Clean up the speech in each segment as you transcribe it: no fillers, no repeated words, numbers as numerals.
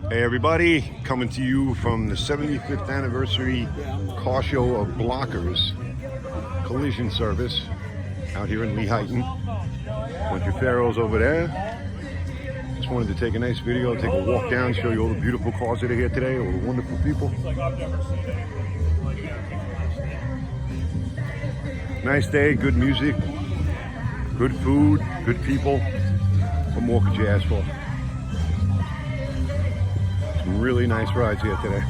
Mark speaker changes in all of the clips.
Speaker 1: Hey everybody, coming to you from the 75th anniversary car show of Blockers Collision Service out here in Lehighton. Bunch of pharaohs over there. Just wanted to take a nice video, take a walk down, show you all the beautiful cars that are here today, all the wonderful people. Nice day, good music, good food, good people. What more could you ask for? Some really nice rides here today.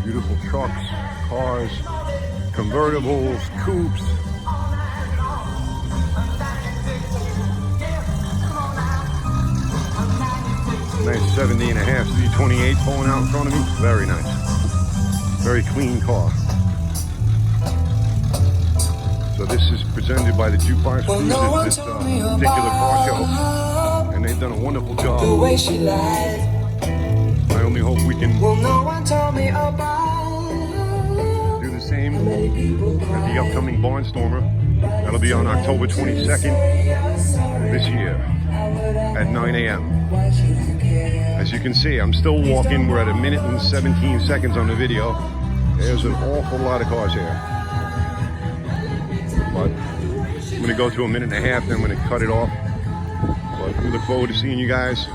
Speaker 1: Beautiful trucks, cars, convertibles, coupes. Nice 70 and a half Z28 pulling out in front of me. Very nice. Very clean car. So this is presented by the Jukebox Cruises, this particular car show. And they've done a wonderful job. I only hope we can do the same at the upcoming Barnstormer. That'll be on October 22nd this year at 9 a.m. As you can see, I'm still walking. We're at 1 minute and 17 seconds on the video. There's an awful lot of cars here. But I'm going to go to 1.5 minutes, then I'm going to cut it off. But we look forward to seeing you guys.